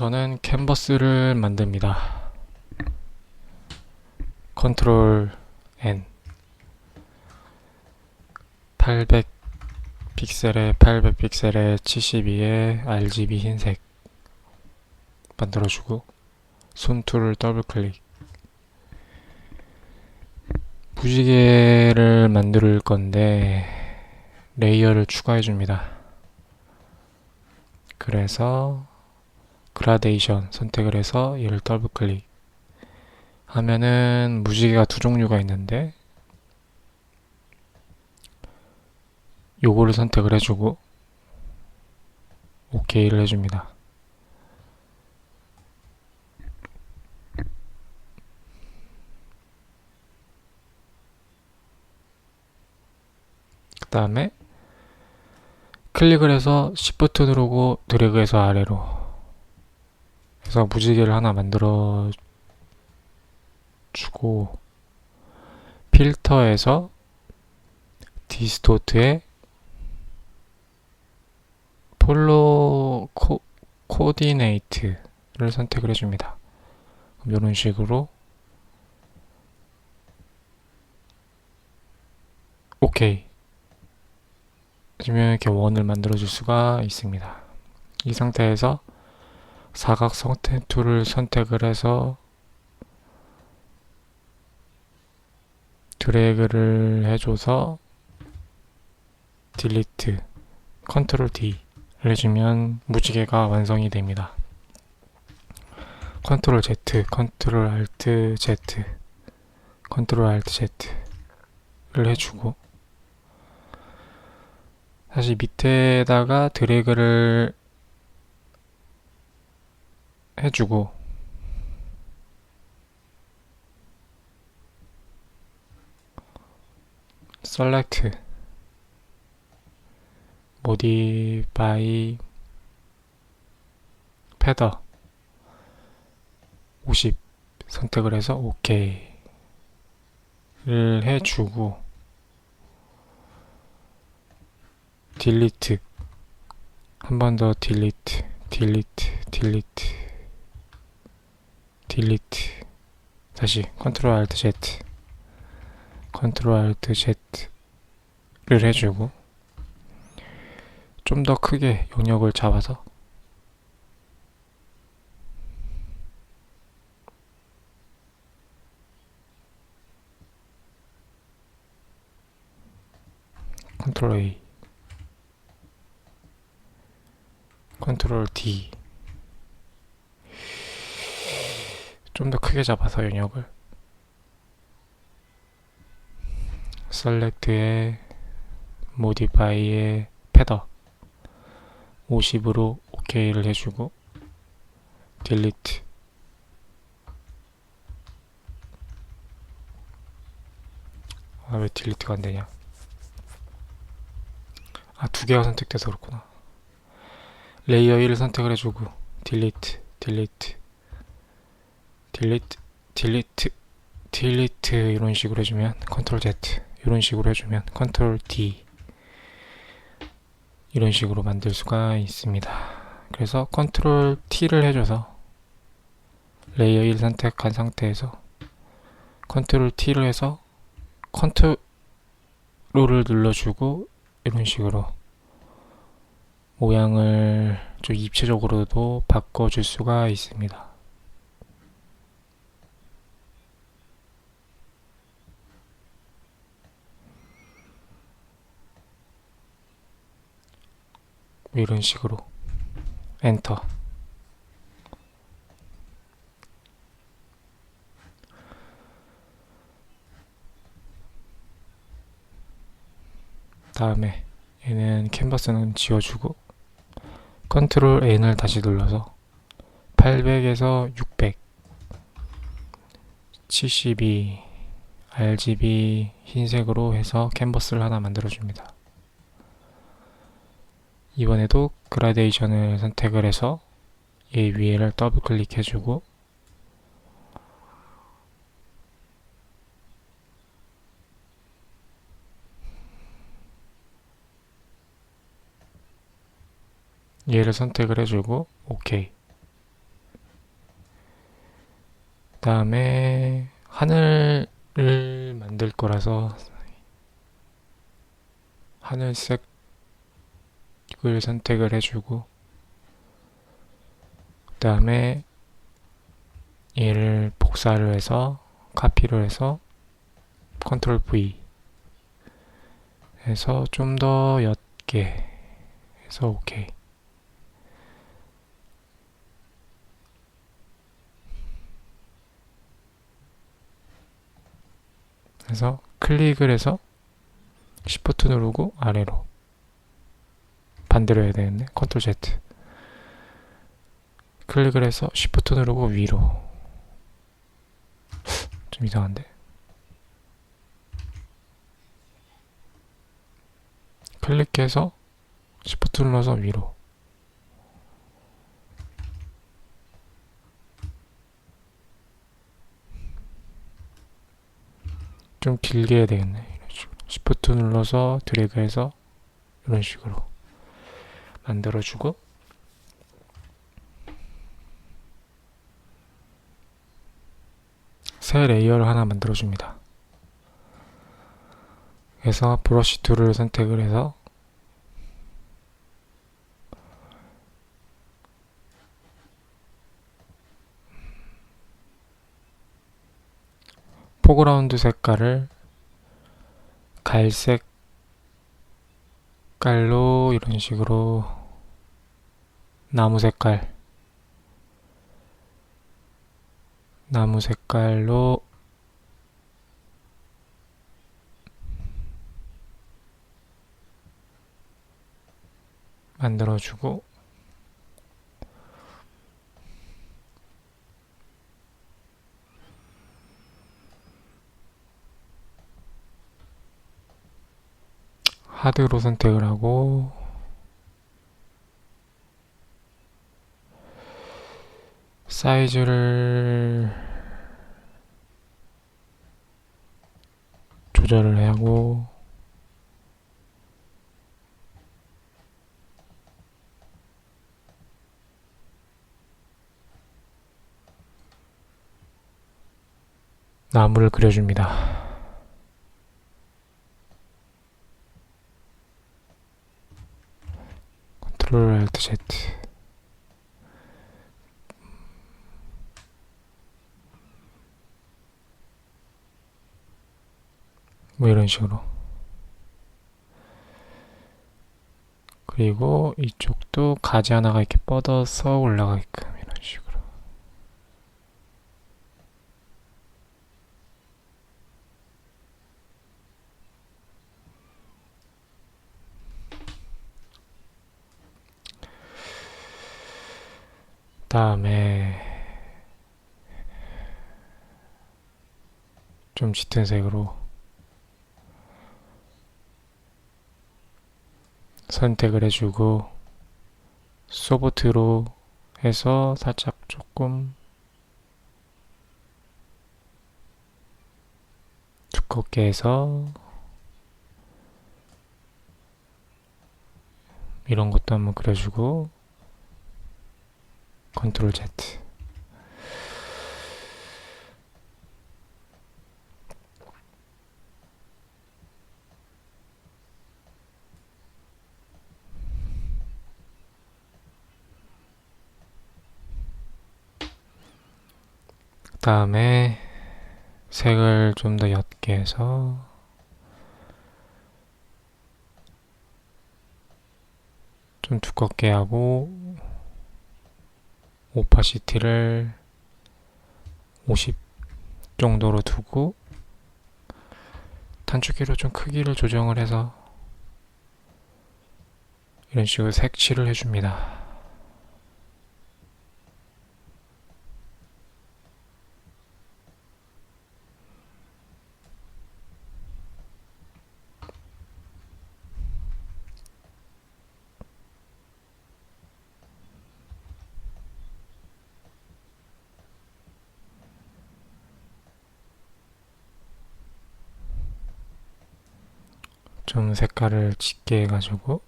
우선은 캔버스를 만듭니다. 컨트롤 N 800 픽셀에 800픽셀에 72에 RGB 흰색 만들어주고 손툴을 더블 클릭. 무지개를 만들 건데 레이어를 추가해 줍니다. 그래서 그라데이션 선택을 해서 얘를 더블 클릭 하면은 무지개가 두 종류가 있는데 요거를 선택을 해주고 OK를 해줍니다. 그 다음에 클릭을 해서 Shift 누르고 드래그해서 아래로 해서 무지개를 하나 만들어 주고 필터에서 디스토트에 폴로 코디네이트를 선택을 해줍니다. 그럼 이런 식으로 오케이 해주면 이렇게 원을 만들어 줄 수가 있습니다. 이 상태에서 사각성태 툴을 선택을 해서 드래그를 해줘서 딜리트 컨트롤 D를 해주면 무지개가 완성이 됩니다. 컨트롤 Z, 컨트롤 알트 Z, 컨트롤 알트 Z를 해주고 다시 밑에다가 드래그를 해주고 select modify feather 50 선택을 해서 OK를 해주고 딜리트 한 번 더 딜리트 다시 컨트롤 알트 Z 컨트롤 알트 Z를 해주고 좀 더 크게 영역을 잡아서 컨트롤 A 컨트롤 D 좀 더 크게 잡아서 영역을 셀렉트에 모디파이에 패더 50으로 OK를 해주고 딜리트 왜 딜리트가 안되냐 두 개가 선택돼서 그렇구나. 레이어 1을 선택을 해주고 딜리트 이런 식으로 해주면 컨트롤 Z 이런 식으로 해주면 컨트롤 D 이런 식으로 만들 수가 있습니다. 그래서 컨트롤 T를 해줘서 레이어 1 선택한 상태에서 컨트롤 T를 해서 컨트롤을 눌러주고 이런 식으로 모양을 좀 입체적으로도 바꿔줄 수가 있습니다. 이런 식으로 엔터 다음에 얘는 캔버스는 지워주고 컨트롤 N을 다시 눌러서 800에서 600 72 RGB 흰색으로 해서 캔버스를 하나 만들어줍니다. 이번에도 그라데이션을 선택을 해서 얘 위에를 더블 클릭해주고 얘를 선택을 해주고 OK 다음에 하늘을 만들 거라서 하늘색을 선택을 해주고, 그 다음에 얘를 복사를 해서 카피를 해서 컨트롤 V 해서 좀 더 옅게 해서 OK. 그래서 클릭을 해서 Shift 누르고 아래로 반대로 해야 되겠네. 컨트롤 Z 클릭을 해서 Shift 누르고 위로. 좀 이상한데. 클릭해서 Shift 눌러서 위로. 좀 길게 해야 되겠네. 이런 식으로. Shift 눌러서 드래그해서 이런 식으로 만들어주고, 새 레이어를 하나 만들어줍니다. 그래서 브러쉬 툴을 선택을 해서 포그라운드 색깔을 갈색 깔로 이런 식으로 나무 색깔로 만들어주고, 하드로 선택을 하고, 사이즈를 조절을 하고, 나무를 그려줍니다. 컨트롤 Alt Z. 뭐 이런 식으로. 그리고 이쪽도 가지 하나가 이렇게 뻗어서 올라가게끔 이런 식으로. 다음에 좀 짙은 색으로 선택을 해주고, 소프트로 해서 살짝 조금 두껍게 해서 이런 것도 한번 그려주고, 컨트롤 Z. 그 다음에 색을 좀 더 옅게 해서 좀 두껍게 하고, 오파시티를 50 정도로 두고, 단축키로 좀 크기를 조정을 해서 이런 식으로 색칠을 해줍니다. 좀 색깔을 짙게 해가지고,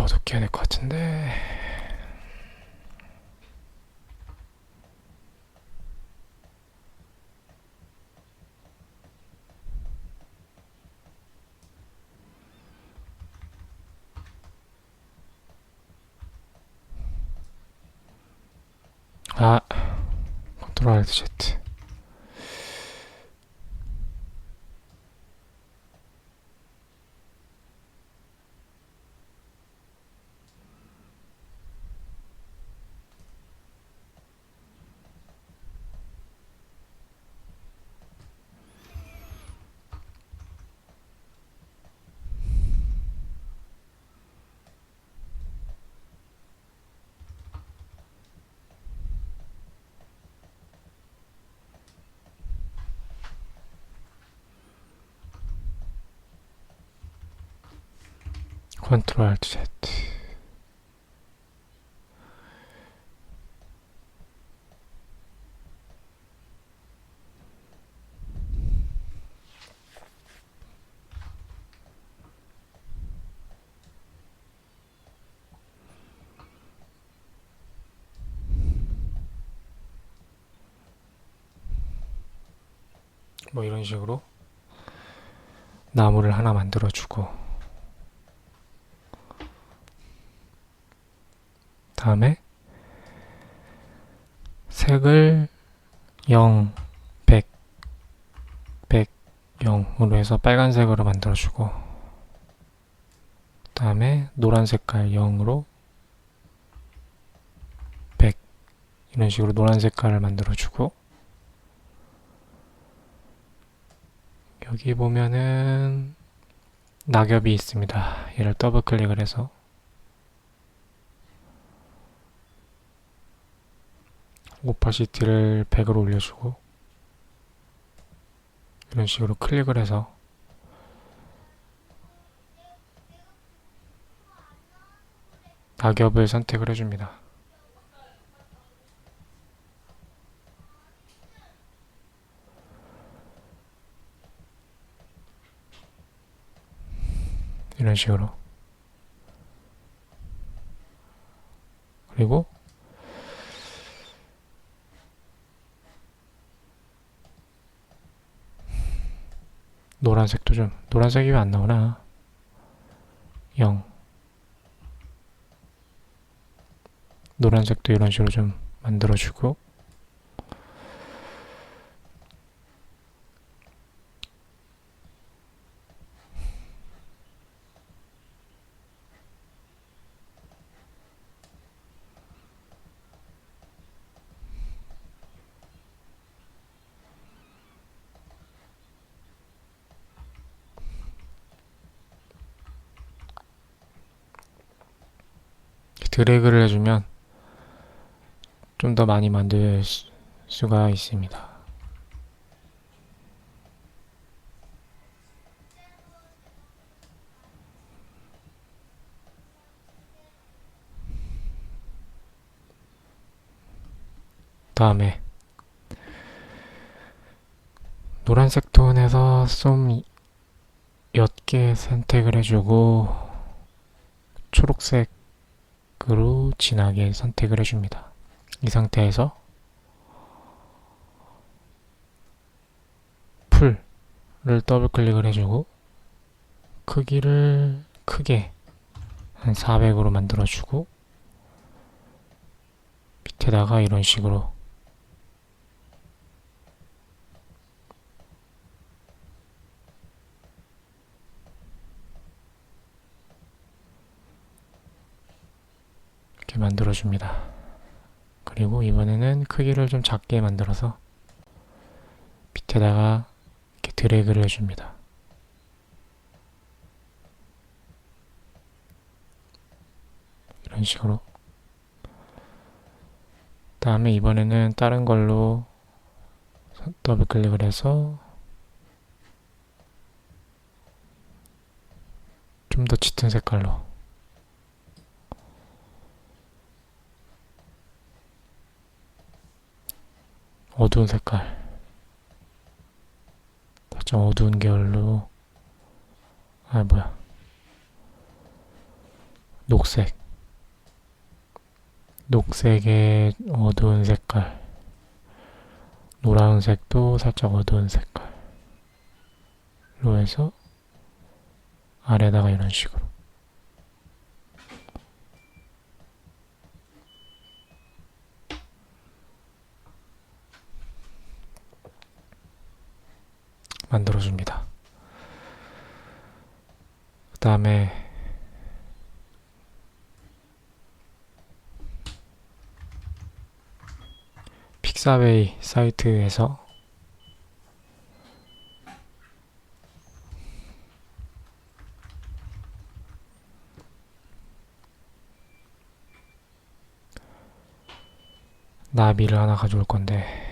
어둡게 해야 될 것 같은데. 아, 컨트롤 알트 Z. 컨트롤 알트 Z. 뭐 이런 식으로 나무를 하나 만들어주고, 다음에 색을 0, 100, 100, 0으로 해서 빨간색으로 만들어주고, 다음에 노란 색깔 0으로 100, 이런 식으로 노란 색깔을 만들어주고, 여기 보면은 낙엽이 있습니다. 얘를 더블 클릭을 해서 오파시티를 100으로 올려주고, 이런 식으로 클릭을 해서 낙엽을 선택을 해줍니다. 이런 식으로. 그리고 노란색도 좀, 노란색이 왜 안 나오나? 0. 노란색도 이런 식으로 좀 만들어주고, 드래그를 해주면 좀 더 많이 만들 수가 있습니다. 다음에 노란색 톤에서 좀 옅게 선택을 해주고, 초록색으로 진하게 선택을 해줍니다. 이 상태에서 풀을 더블 클릭을 해주고, 크기를 크게 한 400으로 만들어주고, 밑에다가 이런 식으로 이렇게 만들어줍니다. 그리고 이번에는 크기를 좀 작게 만들어서 밑에다가 이렇게 드래그를 해줍니다. 이런 식으로. 다음에 이번에는 다른 걸로 더블 클릭을 해서 좀 더 짙은 색깔로, 어두운 색깔, 살짝 어두운 계열로, 녹색, 녹색의 어두운 색깔, 노란색도 살짝 어두운 색깔로 해서 아래다가 이런 식으로 만들어줍니다. 그 다음에 픽사웨이 사이트에서 나비를 하나 가져올 건데,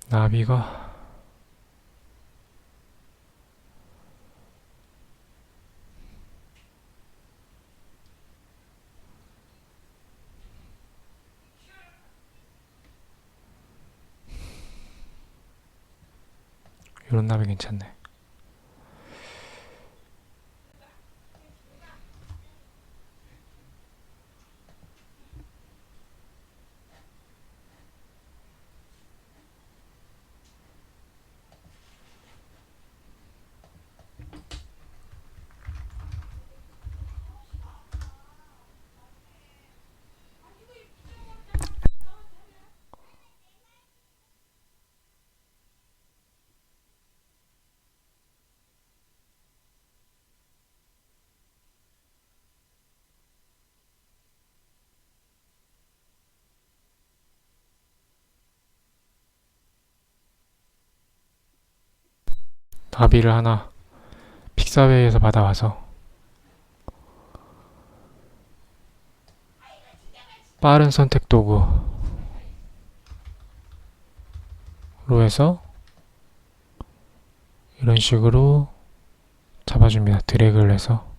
나비가 이런 나비 괜찮네. 나비를 하나 픽사웨이에서 받아와서 빠른 선택 도구로 해서 이런 식으로 잡아줍니다. 드래그를 해서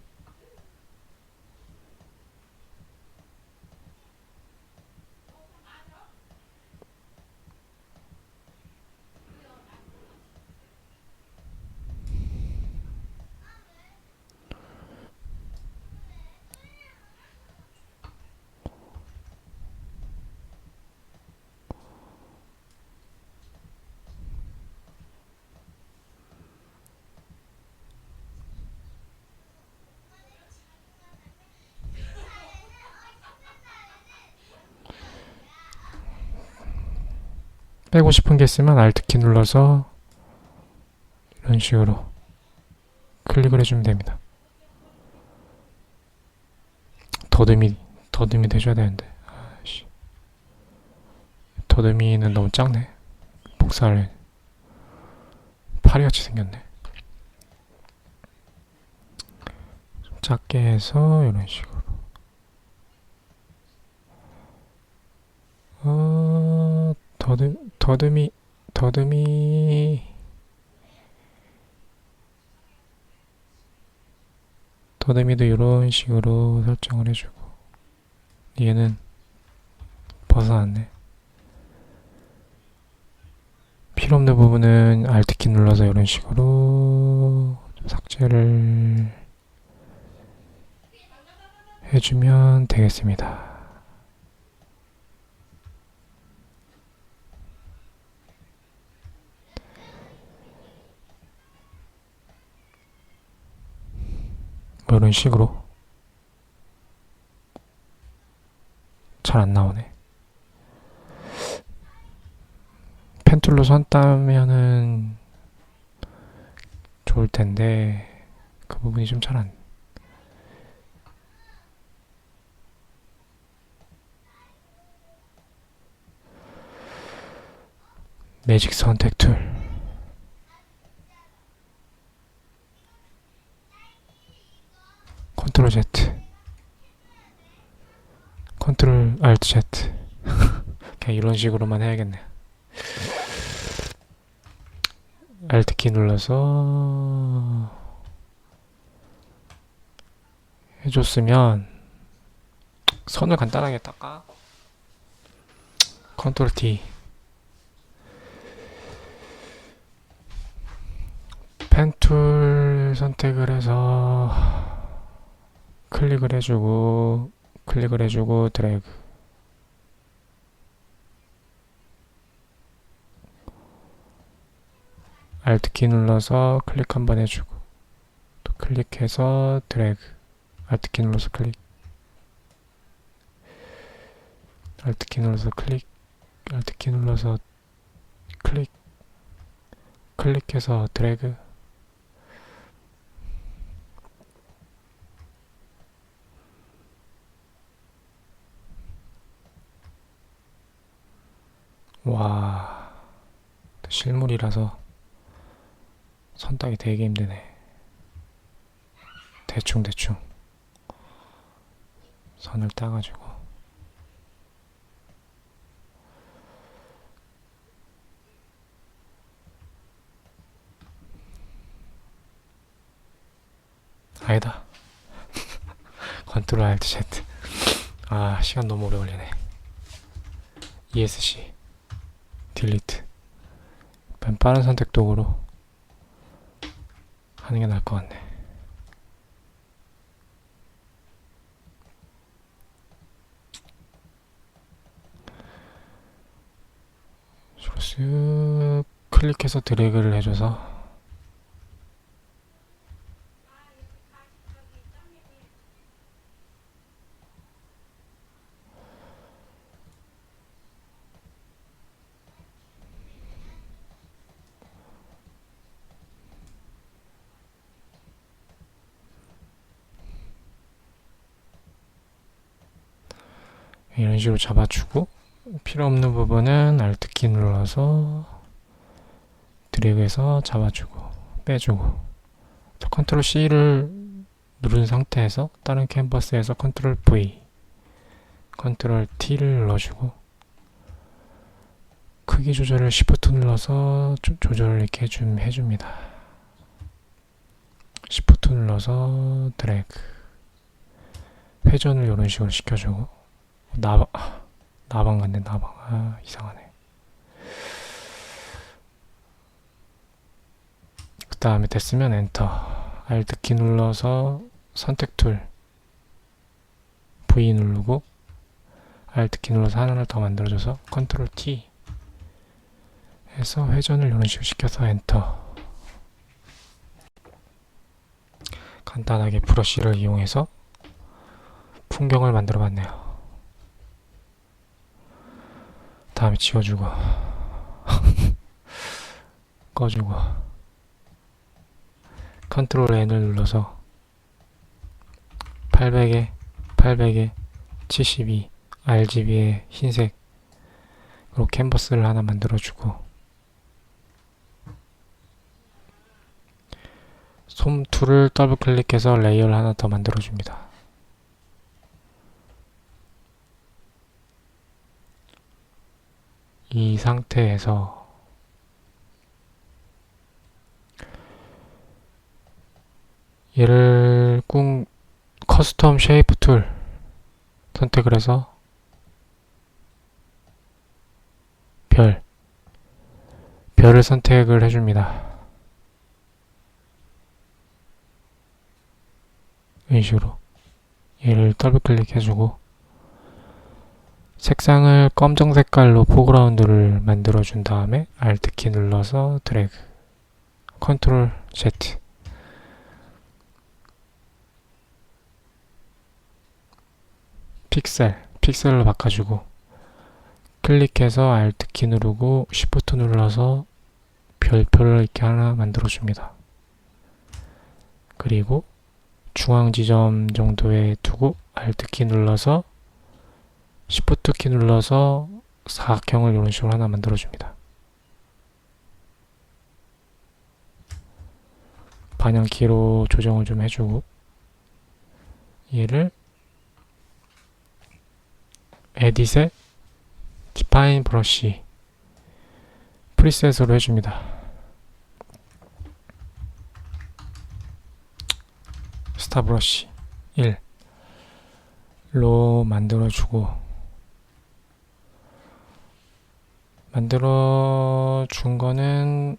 빼고 싶은 게 있으면 Alt키 눌러서 이런 식으로 클릭을 해주면 됩니다. 더듬이 해줘야 되는데, 아이씨. 더듬이는 너무 작네. 복사를 파리같이 생겼네. 좀 작게 해서 이런 식으로 더듬이도 이런 식으로 설정을 해주고, 얘는 벗어났네. 필요 없는 부분은 Alt키 눌러서 이런 식으로 좀 삭제를 해주면 되겠습니다. 뭐 이런 식으로. 잘 안 나오네. 펜툴로 선 따면은 좋을 텐데 그 부분이 좀 잘 안. 매직 선택 툴. 컨트롤 Z. 컨트롤 Alt Z. 그냥 이런 식으로만 해야겠네. Alt키 눌러서 해줬으면 선을 간단하게 닦아. 컨트롤 T. 펜툴 선택을 해서 클릭을 해주고 드래그. Alt키 눌러서 클릭 한번 해주고 또 클릭해서 드래그. Alt키 눌러서 클릭. Alt키 눌러서 클릭. Alt키 눌러서 클릭. 클릭해서 드래그. 와, 실물이라서 선 따기 되게 힘드네. 대충 선을 따가지고 아니다. 컨트롤 알트 Z. 아, 시간 너무 오래 걸리네. ESC 딜리트. 빠른 선택 도구로 하는 게 나을 것 같네. 쓱 클릭해서 드래그를 해줘서 이런 식으로 잡아주고, 필요 없는 부분은 Alt키 눌러서 드래그해서 잡아주고 빼주고, 컨트롤 C를 누른 상태에서 다른 캔버스에서 컨트롤 V, 컨트롤 T를 눌러주고 크기 조절을 Shift 눌러서 조절을 이렇게 좀 해줍니다. Shift 눌러서 드래그. 회전을 이런 식으로 시켜주고, 나방 같네, 나방. 아, 이상하네. 그 다음에 됐으면 엔터. Alt키 눌러서 선택 툴 V 누르고 Alt키 눌러서 하나를 더 만들어줘서 컨트롤 T 해서 회전을 이런 식으로 시켜서 엔터. 간단하게 브러쉬를 이용해서 풍경을 만들어 봤네요. 다음에 지워주고 꺼주고 컨트롤 N을 눌러서 800에 72 RGB의 흰색으로 캔버스를 하나 만들어주고, 솜 툴을 더블 클릭해서 레이어를 하나 더 만들어줍니다. 이 상태에서 얘를 꾹 커스텀 쉐이프 툴 선택을 해서 별을 선택을 해줍니다. 이런 식으로 얘를 더블 클릭해주고 색상을 검정 색깔로 포그라운드를 만들어준 다음에 Alt키 눌러서 드래그, 컨트롤 Z. 픽셀로 바꿔주고 클릭해서 Alt키 누르고 Shift 눌러서 별표를 이렇게 하나 만들어줍니다. 그리고 중앙 지점 정도에 두고 Alt키 눌러서 Shift 키 눌러서 사각형을 이런 식으로 하나 만들어줍니다. 방향키로 조정을 좀 해주고 얘를 에딧에 디파인 브러쉬 프리셋으로 해줍니다. 스타 브러쉬 1로 만들어주고, 만들어준 거는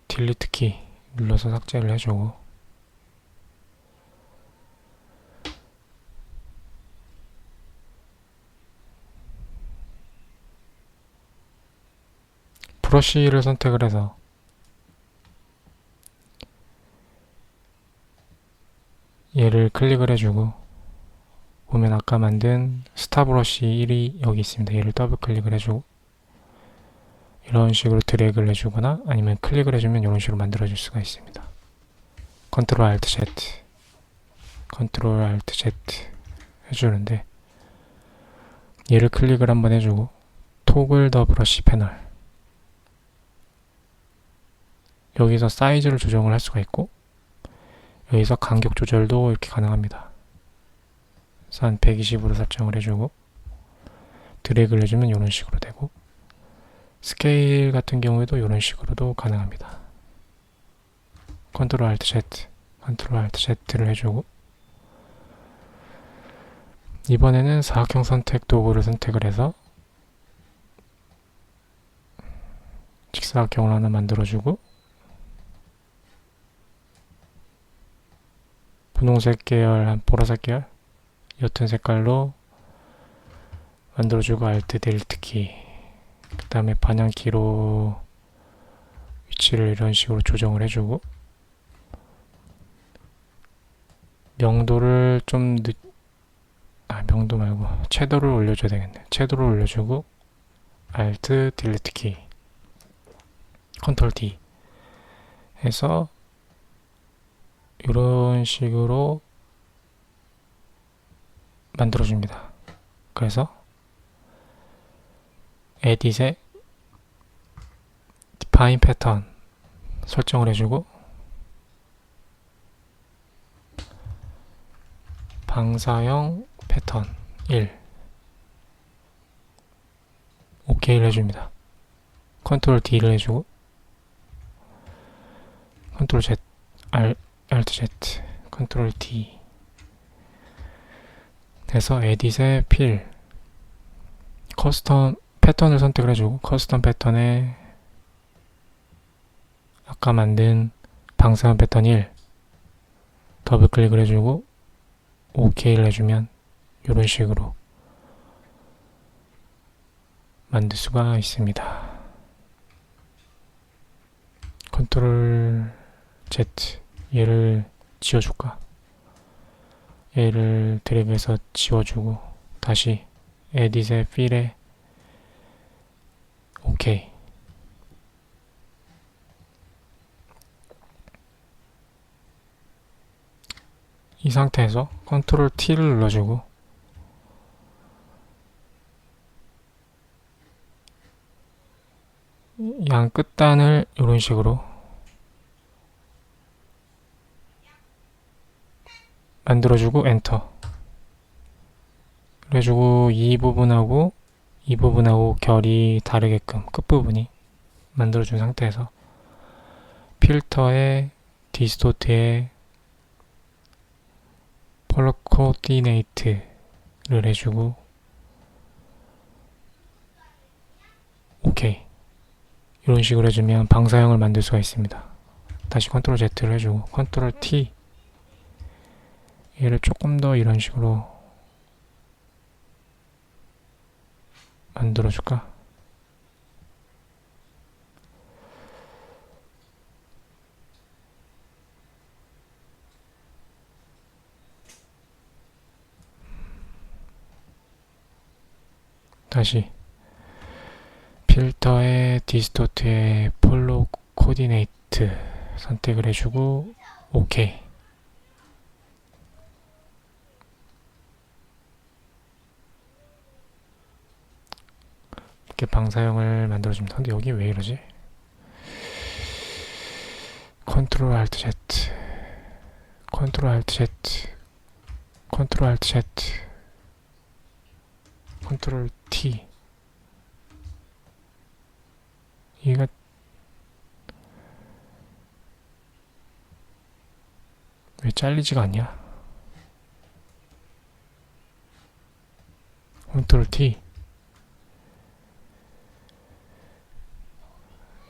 딜리트 키 눌러서 삭제를 해주고, 브러쉬를 선택을 해서 얘를 클릭을 해주고, 보면 아까 만든 스타 브러쉬 1이 여기 있습니다. 얘를 더블 클릭을 해주고, 이런 식으로 드래그를 해주거나 아니면 클릭을 해주면 이런 식으로 만들어줄 수가 있습니다. 컨트롤 알트 Z, 컨트롤 알트 Z 해주는데, 얘를 클릭을 한번 해주고 토글 더 브러쉬 패널, 여기서 사이즈를 조정을 할 수가 있고 여기서 간격 조절도 이렇게 가능합니다. 그래서 한 120으로 설정을 해주고 드래그를 해주면 이런 식으로 되고, 스케일 같은 경우에도 이런 식으로도 가능합니다. 컨트롤 알트 Z, 컨트롤 알트 Z를 해주고, 이번에는 사각형 선택 도구를 선택을 해서 직사각형을 하나 만들어주고, 분홍색 계열, 한 보라색 계열, 옅은 색깔로 만들어주고 알트 딜리트 키, 그 다음에 반향키로 위치를 이런 식으로 조정을 해주고, 명도를 좀 명도 말고 채도를 올려줘야 되겠네. 채도를 올려주고 알트 딜리트 키, 컨트롤 D 해서 이런 식으로 만들어줍니다. 그래서 에딧에 디파인 패턴 설정을 해주고, 방사형 패턴 1 OK를 해줍니다. 컨트롤 D를 해주고 컨트롤 Z, 알트 Z, 컨트롤 D 해서 에딧의 필, 커스텀 패턴을 선택을 해주고, 커스텀 패턴에 아까 만든 방사형 패턴 1 더블 클릭을 해주고 OK를 해주면 이런 식으로 만들 수가 있습니다. 컨트롤 Z, 얘를 지워줄까? 얘를 드래그해서 지워주고 다시 에딧의 필에 OK. 이 상태에서 컨트롤 T를 눌러주고 양 끝단을 이런 식으로 만들어주고 엔터 그래주고 이 부분하고 결이 다르게끔 끝부분이 만들어준 상태에서 필터에 디스토트에 폴러 코디네이트를 해주고 OK. 이런 식으로 해주면 방사형을 만들 수가 있습니다. 다시 컨트롤 Z를 해주고 컨트롤 T, 얘를 조금 더 이런 식으로 만들어줄까? 다시 필터의 디스토트의 폴로 코디네이트 선택을 해주고 OK. 이렇게 방사형을 만들어줍니다. 근데 여기 왜 이러지? 컨트롤 알트 Z, 컨트롤 알트 Z, 컨트롤 알트 Z, 컨트롤 T. 얘가 왜 잘리지가 않냐? 컨트롤 T.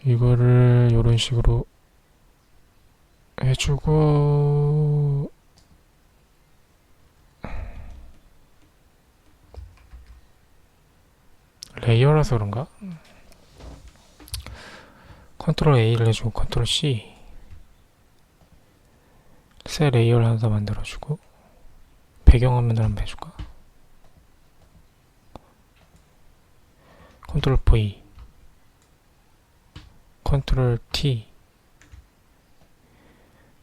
이거를 이런 식으로 해주고 레이어라서 그런가? 컨트롤 A를 해주고 컨트롤 C. 새 레이어를 하나 더 만들어주고 배경화면을 한번 해줄까? 컨트롤 V, 컨트롤 T.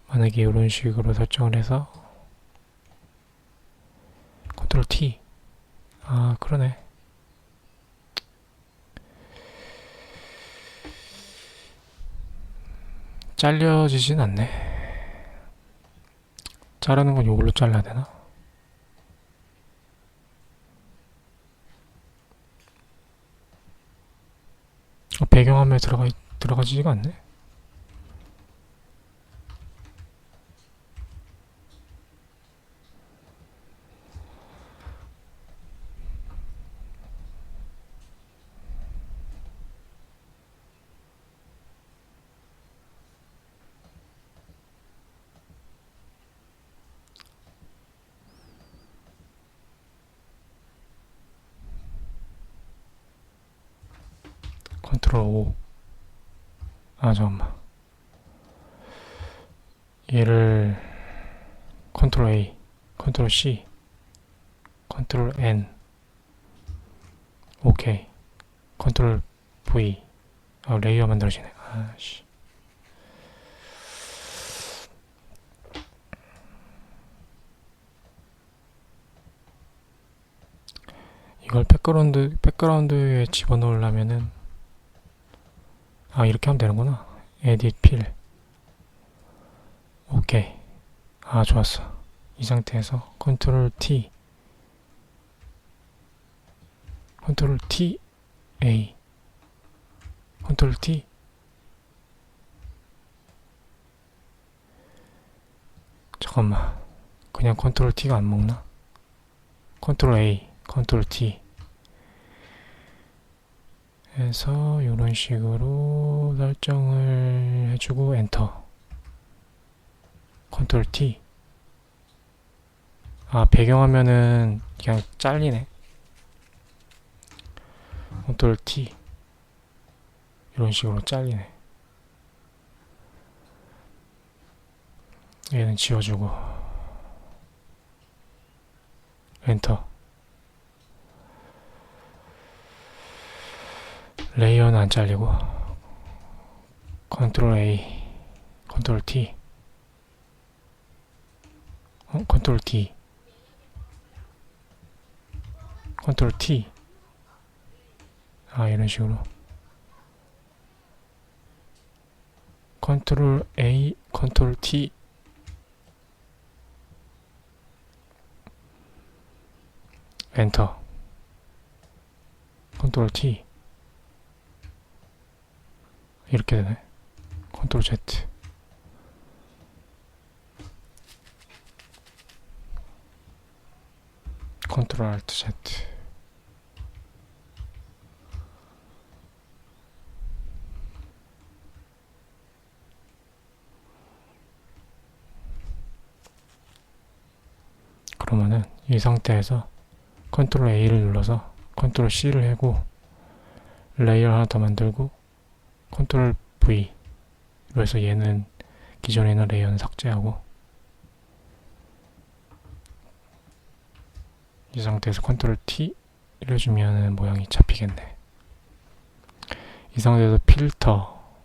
만약에 이런 식으로 설정을 해서 컨트롤 T. 아, 그러네. 잘려지진 않네. 자르는 건 이걸로 잘라야 되나? 배경화면에 들어가지가 않네. 컨트롤 O. 아, 잠깐만. 얘를 컨트롤 A, 컨트롤 C, 컨트롤 N. 오케이. 컨트롤 V. 아, 레이어 만들어지네. 아씨. 이걸 백그라운드에 집어넣으려면은, 아, 이렇게 하면 되는구나. 에딧 필. 오케이. 아, 좋았어. 이 상태에서 컨트롤 T, 컨트롤 T, A, 컨트롤 T. 잠깐만. 그냥 컨트롤 T가 안 먹나? 컨트롤 A, 컨트롤 T 해서 이런 식으로 설정을 해주고 엔터. 컨트롤 T. 아, 배경화면은 그냥 잘리네. 컨트롤 T. 이런 식으로 잘리네. 얘는 지워주고 엔터. 레이어는 안 잘리고 컨트롤 A, 컨트롤 T, 컨트롤 D, 컨트롤 T. 아, 이런 식으로 컨트롤 A, 컨트롤 T. 엔터. 컨트롤 T. 이렇게 되네. 컨트롤 Z. 컨트롤 Alt Z. 그러면은 이 상태에서 컨트롤 A를 눌러서 컨트롤 C를 하고 레이어 하나 더 만들고 컨트롤 V. 그래서 얘는 기존에 있는 레이어는 삭제하고 이 상태에서 컨트롤 T 이래주면 모양이 잡히겠네. 이 상태에서 필터,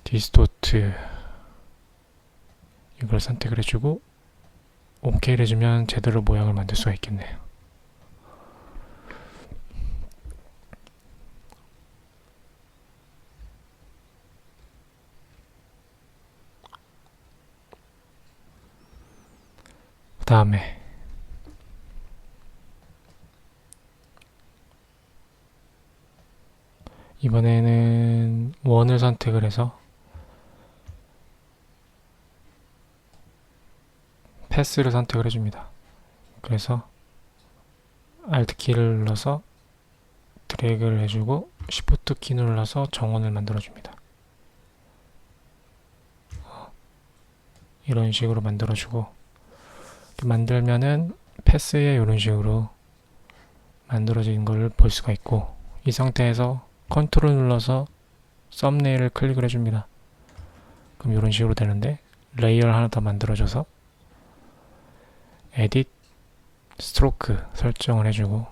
디스토트 이걸 선택을 해주고 OK를 해주면 제대로 모양을 만들 수가 있겠네요. 그 다음에 이번에는 원을 선택을 해서 패스를 선택을 해줍니다. 그래서 Alt 키를 눌러서 드래그를 해주고 Shift 키 눌러서 정원을 만들어줍니다. 이런 식으로 만들어주고, 만들면은 패스에 이런 식으로 만들어진 걸 볼 수가 있고, 이 상태에서 컨트롤 눌러서 썸네일을 클릭을 해줍니다. 그럼 이런 식으로 되는데, 레이어를 하나 더 만들어줘서 에딧 스트로크 설정을 해주고,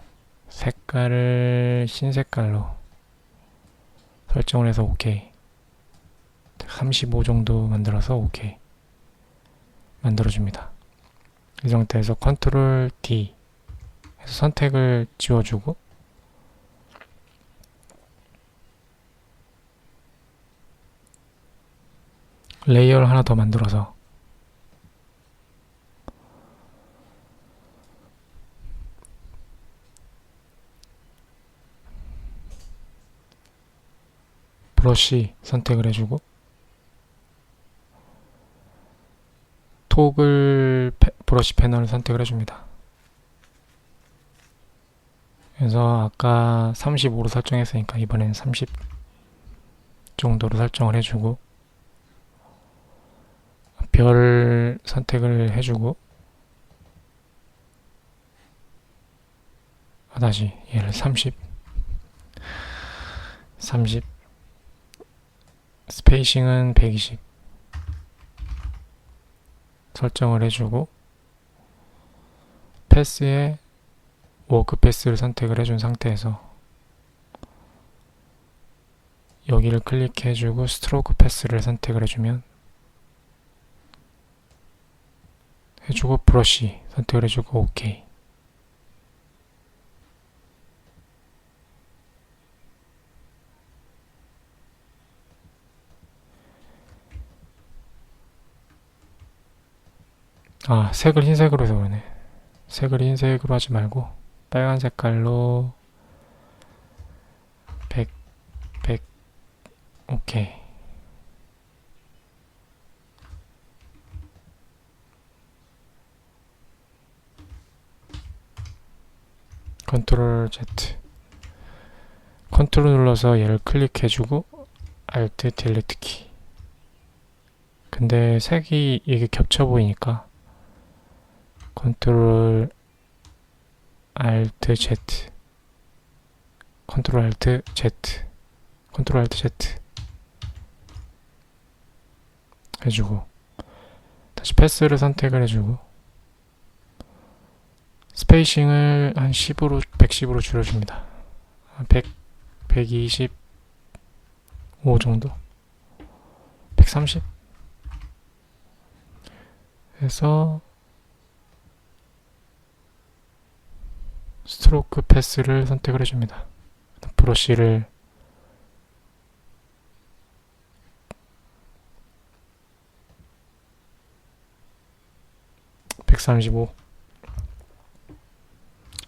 색깔을 흰 색깔로 설정을 해서 OK. 35 정도 만들어서 OK 만들어줍니다. 이 상태에서 컨트롤 D 해서 선택을 지워주고, 레이어를 하나 더 만들어서 브러쉬 선택을 해주고, 토글 브러쉬 패널을 선택을 해줍니다. 그래서 아까 35로 설정했으니까 이번엔 30 정도로 설정을 해주고, 별 선택을 해주고, 다시 얘를 30 스페이싱은 120 설정을 해주고, 패스에 워크 패스를 선택을 해준 상태에서 여기를 클릭해주고 스트로크 패스를 선택을 해주고 브러쉬 선택을 해주고 OK. 색을 흰색으로 해서 그러네. 색을 흰색으로 하지 말고 빨간 색깔로 100 OK. 컨트롤 Z, 컨트롤 눌러서 얘를 클릭해주고 Alt 딜리트 키. 근데 색이 이게 겹쳐 보이니까 컨트롤 Alt Z, 컨트롤 Alt Z, 컨트롤 Alt Z 해주고, 다시 패스를 선택을 해주고, 스페이싱을 한 10으로 110으로 줄여줍니다. 125 정도, 130 해서 스트로크 패스를 선택을 해줍니다. 브러쉬를 (135)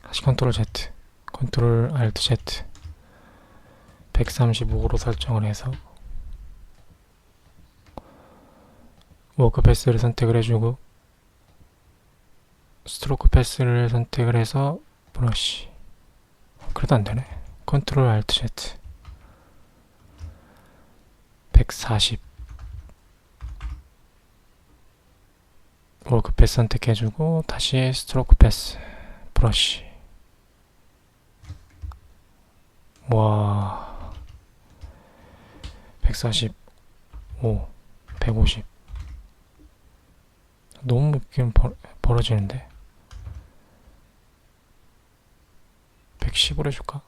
다시 컨트롤 Z, 컨트롤 Alt Z 135로 설정을 해서 워크 패스를 선택을 해주고, 스트로크 패스를 선택을 해서 브러쉬. 그래도 안되네. 컨트롤 Alt Z 140 워크 패스 선택해주고, 다시 스트로크 패스 브러쉬. 와, 145 150 너무 느낌 벌어지는데. 110으로 해줄까?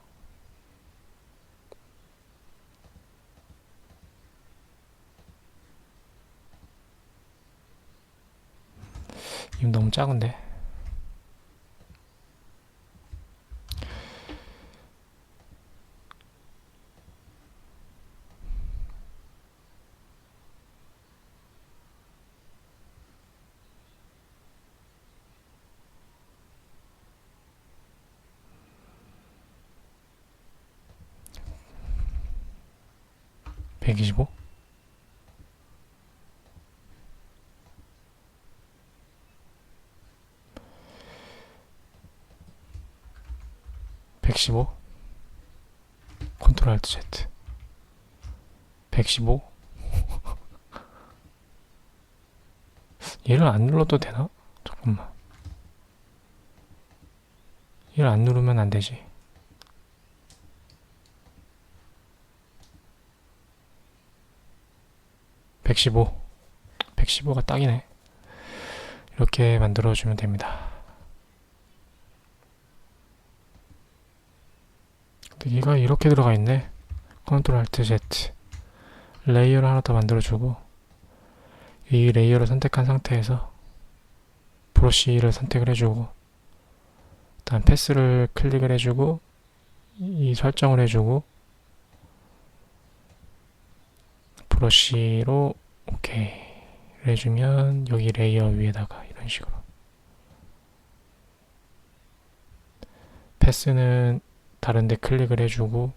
이건 너무 작은데. (125) 115 컨트롤 알트 Z 115 얘를 안 눌러도 되나? 잠깐만 얘를 안 누르면 안 되지. (115) 115가 딱이네. 이렇게 만들어주면 됩니다. 근데 얘가 이렇게 들어가 있네. 컨트롤 알트 Z 레이어를 하나 더 만들어주고 이 레이어를 선택한 상태에서 브러쉬를 선택을 해주고 일단 패스를 클릭을 해주고 이 설정을 해주고 브러쉬로 오케이 해주면 여기 레이어 위에다가 이런 식으로 패스는 다른데 클릭을 해주고